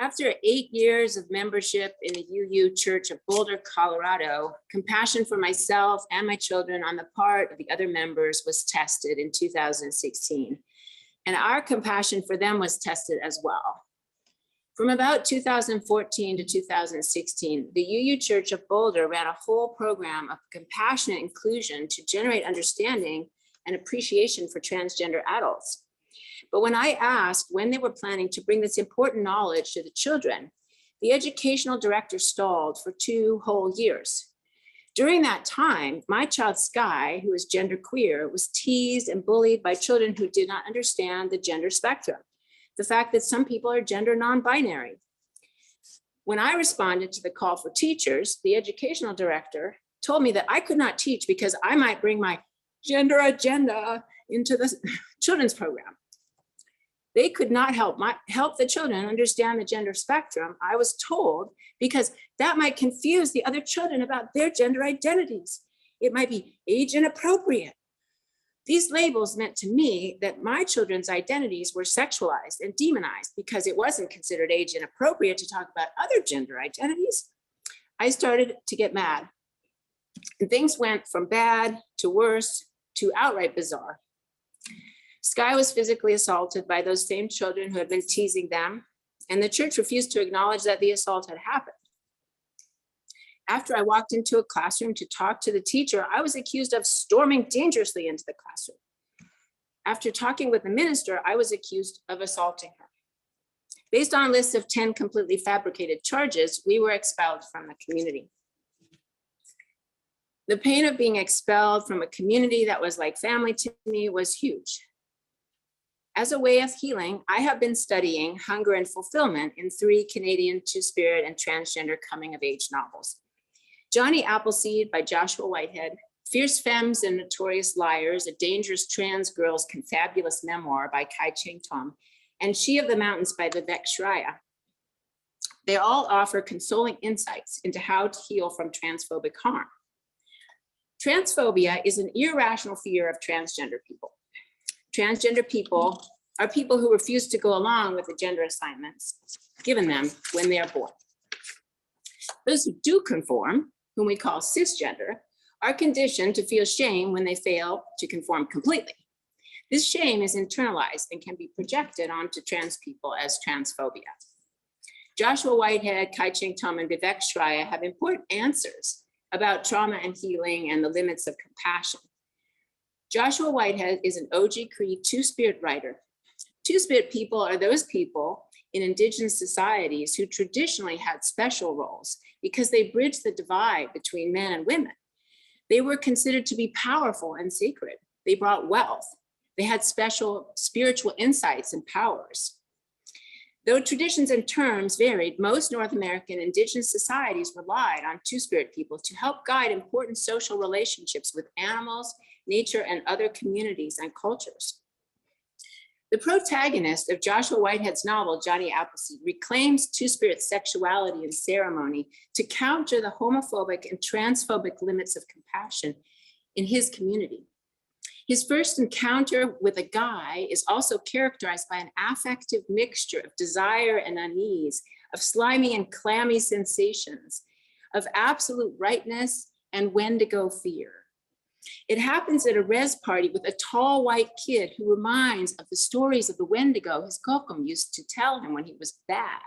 After 8 years of membership in the UU Church of Boulder, Colorado, compassion for myself and my children on the part of the other members was tested in 2016. And our compassion for them was tested as well. From about 2014 to 2016, the UU Church of Boulder ran a whole program of compassionate inclusion to generate understanding and appreciation for transgender adults. But when I asked when they were planning to bring this important knowledge to the children, the educational director stalled for 2 whole years. During that time, my child Sky, who is genderqueer, was teased and bullied by children who did not understand the gender spectrum, the fact that some people are gender non-binary. When I responded to the call for teachers, the educational director told me that I could not teach because I might bring my gender agenda into the children's program. They could not help the children understand the gender spectrum, I was told, because that might confuse the other children about their gender identities. It might be age inappropriate. These labels meant to me that my children's identities were sexualized and demonized because it wasn't considered age inappropriate to talk about other gender identities. I started to get mad. And things went from bad to worse to outright bizarre. Sky was physically assaulted by those same children who had been teasing them, and the church refused to acknowledge that the assault had happened. After I walked into a classroom to talk to the teacher, I was accused of storming dangerously into the classroom. After talking with the minister, I was accused of assaulting her. Based on a list of 10 completely fabricated charges, we were expelled from the community. The pain of being expelled from a community that was like family to me was huge. As a way of healing, I have been studying hunger and fulfillment in 3 Canadian Two-Spirit and transgender coming-of-age novels. Johnny Appleseed by Joshua Whitehead, Fierce Femmes and Notorious Liars, a dangerous trans girl's confabulous memoir by Kai-Cheng Tom, and She of the Mountains by Vivek Shraya. They all offer consoling insights into how to heal from transphobic harm. Transphobia is an irrational fear of transgender people. Transgender people are people who refuse to go along with the gender assignments given them when they are born. Those who do conform, whom we call cisgender, are conditioned to feel shame when they fail to conform completely. This shame is internalized and can be projected onto trans people as transphobia. Joshua Whitehead, Kai-Cheng Tom, and Vivek Shraya have important answers about trauma and healing and the limits of compassion. Joshua Whitehead is an OG Cree Two-Spirit writer. Two-Spirit people are those people in Indigenous societies who traditionally had special roles because they bridged the divide between men and women. They were considered to be powerful and sacred. They brought wealth. They had special spiritual insights and powers. Though traditions and terms varied, most North American Indigenous societies relied on Two-Spirit people to help guide important social relationships with animals, nature, and other communities and cultures. The protagonist of Joshua Whitehead's novel, Johnny Appleseed, reclaims Two-Spirit sexuality and ceremony to counter the homophobic and transphobic limits of compassion in his community. His first encounter with a guy is also characterized by an affective mixture of desire and unease, of slimy and clammy sensations, of absolute rightness and Wendigo fear. It happens at a res party with a tall white kid who reminds of the stories of the Wendigo his kokum used to tell him when he was bad.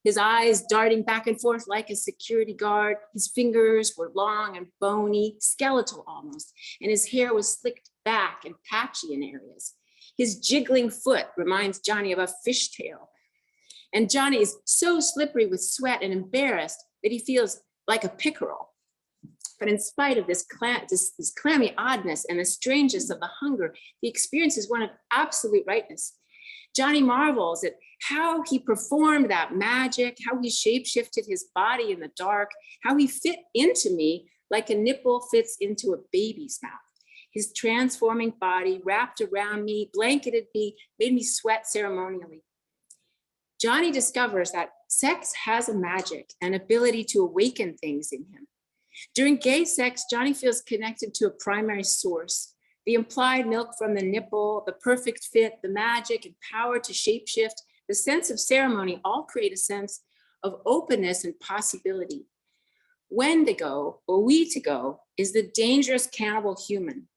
His eyes darting back and forth like a security guard, his fingers were long and bony, skeletal almost, and his hair was slicked back and patchy in areas. His jiggling foot reminds Johnny of a fishtail. And Johnny is so slippery with sweat and embarrassed that he feels like a pickerel. But in spite of this clammy oddness and the strangeness of the hunger, the experience is one of absolute rightness. Johnny marvels at how he performed that magic, how he shapeshifted his body in the dark, how he fit into me like a nipple fits into a baby's mouth. His transforming body wrapped around me, blanketed me, made me sweat ceremonially. Johnny discovers that sex has a magic and ability to awaken things in him. During gay sex, Johnny feels connected to a primary source, the implied milk from the nipple, the perfect fit, the magic and power to shapeshift The sense of ceremony all create a sense of openness and possibility. Wendigo, or we to go, is the dangerous cannibal human,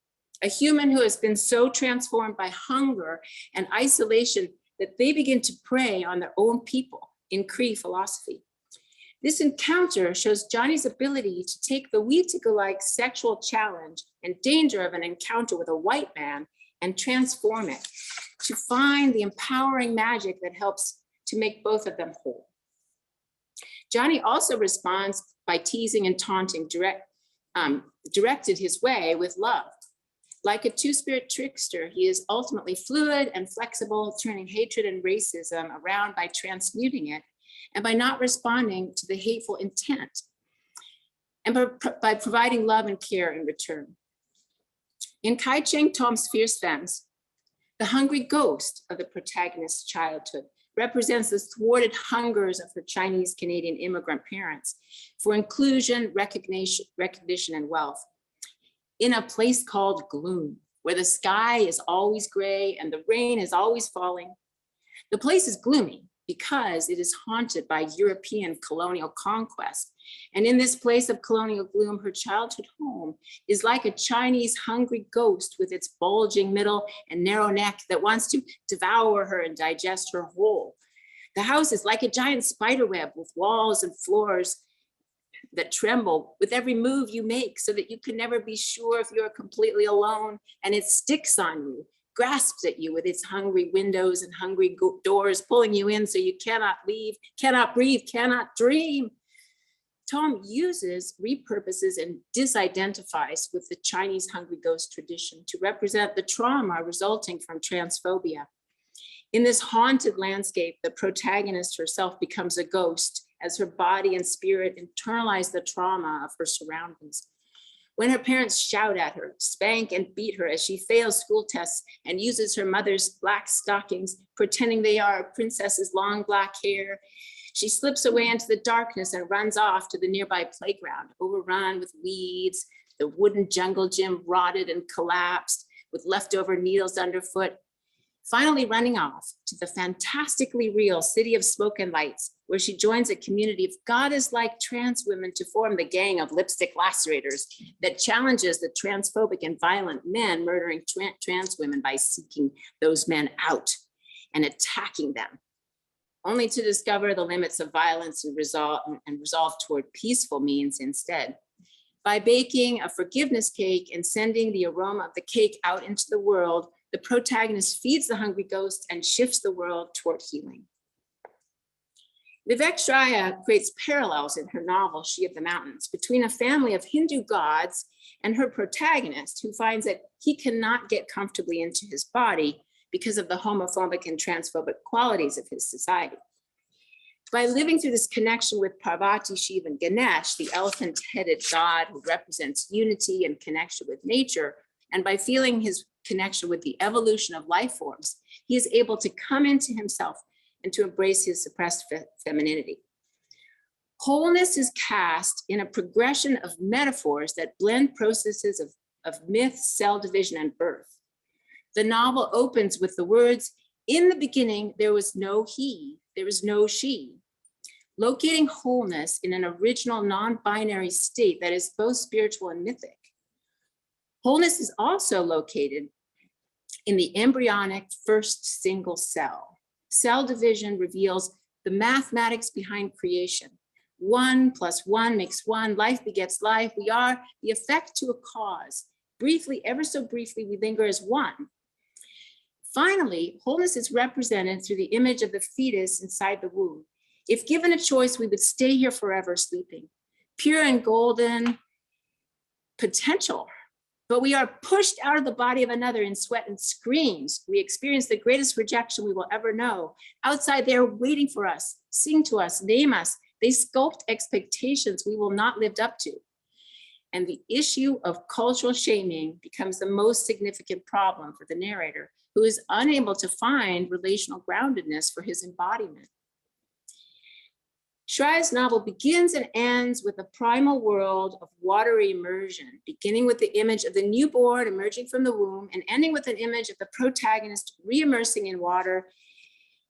a human who has been so transformed by hunger and isolation that they begin to prey on their own people in Cree philosophy. This encounter shows Johnny's ability to take the Wetigo-like sexual challenge and danger of an encounter with a white man and transform it to find the empowering magic that helps to make both of them whole. Johnny also responds by teasing and taunting, directed his way with love. Like a two-spirit trickster, he is ultimately fluid and flexible, turning hatred and racism around by transmuting it and by not responding to the hateful intent, and by providing love and care in return. In Kai Cheng Tom's Fierce Femmes, the hungry ghost of the protagonist's childhood represents the thwarted hungers of her Chinese Canadian immigrant parents for inclusion, recognition, and wealth. In a place called gloom, where the sky is always gray and the rain is always falling. The place is gloomy because it is haunted by European colonial conquest. And in this place of colonial gloom, her childhood home is like a Chinese hungry ghost with its bulging middle and narrow neck that wants to devour her and digest her whole. The house is like a giant spider web with walls and floors that tremble with every move you make so that you can never be sure if you're completely alone, and it sticks on you, grasps at you with its hungry windows and hungry doors, pulling you in so you cannot leave, cannot breathe, cannot dream. Tom uses, repurposes, and disidentifies with the Chinese hungry ghost tradition to represent the trauma resulting from transphobia. In this haunted landscape, the protagonist herself becomes a ghost as her body and spirit internalize the trauma of her surroundings. When her parents shout at her, spank and beat her as she fails school tests and uses her mother's black stockings, pretending they are a princess's long black hair, she slips away into the darkness and runs off to the nearby playground, overrun with weeds, the wooden jungle gym rotted and collapsed with leftover needles underfoot, finally running off to the fantastically real city of smoke and lights, where she joins a community of goddess-like trans women to form the gang of lipstick lacerators that challenges the transphobic and violent men murdering trans women by seeking those men out and attacking them, only to discover the limits of violence and resolve toward peaceful means instead. By baking a forgiveness cake and sending the aroma of the cake out into the world, the protagonist feeds the hungry ghost and shifts the world toward healing. Vivek Shraya creates parallels in her novel, She of the Mountains, between a family of Hindu gods and her protagonist, who finds that he cannot get comfortably into his body because of the homophobic and transphobic qualities of his society. By living through this connection with Parvati, Shiva, and Ganesh, the elephant-headed god who represents unity and connection with nature, and by feeling his connection with the evolution of life forms, he is able to come into himself and to embrace his suppressed femininity. Wholeness is cast in a progression of metaphors that blend processes of myth, cell division, and birth. The novel opens with the words, "In the beginning, there was no he, there was no she," locating wholeness in an original non-binary state that is both spiritual and mythic. Wholeness is also located in the embryonic first single cell. Cell division reveals the mathematics behind creation. 1 + 1 makes 1, life begets life. We are the effect to a cause. Briefly, ever so briefly, we linger as one. Finally, wholeness is represented through the image of the fetus inside the womb. If given a choice, we would stay here forever sleeping. Pure and golden potential. But we are pushed out of the body of another in sweat and screams. We experience the greatest rejection we will ever know. Outside, they are waiting for us, sing to us, name us. They sculpt expectations we will not live up to. And the issue of cultural shaming becomes the most significant problem for the narrator, who is unable to find relational groundedness for his embodiment. Shraya's novel begins and ends with a primal world of watery immersion, beginning with the image of the newborn emerging from the womb and ending with an image of the protagonist re-immersing in water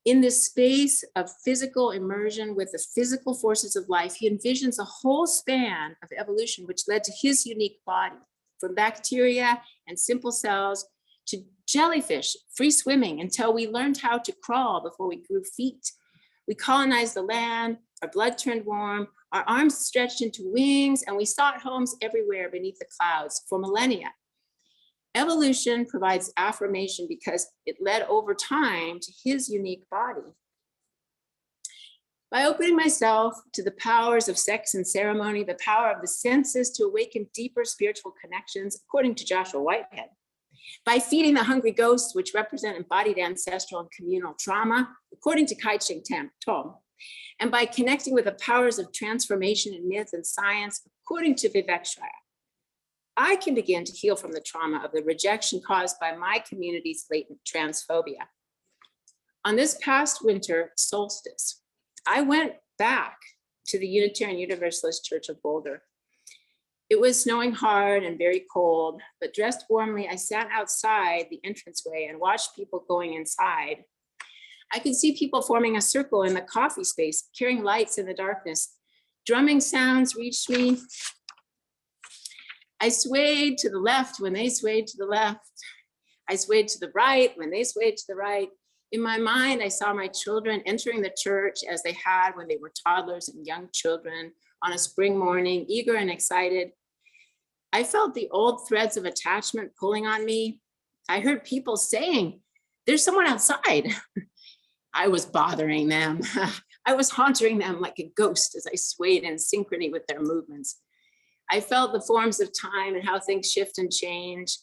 In this space of physical immersion with the physical forces of life, he envisions a whole span of evolution, which led to his unique body, from bacteria and simple cells to jellyfish, free swimming, until we learned how to crawl before we grew feet. We colonized the land, our blood turned warm, our arms stretched into wings, and we sought homes everywhere beneath the clouds for millennia. Evolution provides affirmation because it led over time to his unique body. By opening myself to the powers of sex and ceremony, the power of the senses to awaken deeper spiritual connections, according to Joshua Whitehead, by feeding the hungry ghosts, which represent embodied ancestral and communal trauma, according to Kai-Ching Tom, and by connecting with the powers of transformation in myth and science, according to Vivek Shaya, I can begin to heal from the trauma of the rejection caused by my community's latent transphobia. On this past winter solstice, I went back to the Unitarian Universalist Church of Boulder. It was snowing hard and very cold, but dressed warmly, I sat outside the entranceway and watched people going inside. I could see people forming a circle in the coffee space, carrying lights in the darkness. Drumming sounds reached me. I swayed to the left when they swayed to the left. I swayed to the right when they swayed to the right. In my mind, I saw my children entering the church as they had when they were toddlers and young children on a spring morning, eager and excited. I felt the old threads of attachment pulling on me. I heard people saying, "There's someone outside." I was bothering them. I was haunting them like a ghost as I swayed in synchrony with their movements. I felt the forms of time and how things shift and change.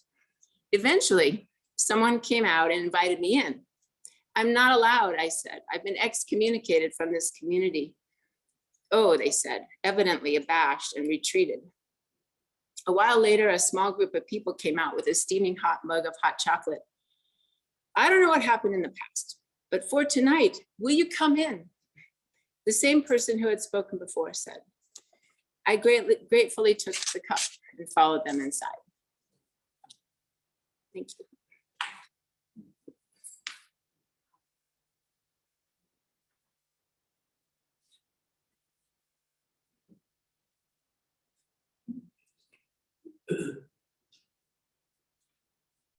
Eventually, someone came out and invited me in. "I'm not allowed," I said. "I've been excommunicated from this community." "Oh," they said, evidently abashed, and retreated. A while later, a small group of people came out with a steaming hot mug of hot chocolate. "I don't know what happened in the past, but for tonight, will you come in?" The same person who had spoken before said. I gratefully took the cup and followed them inside. Thank you.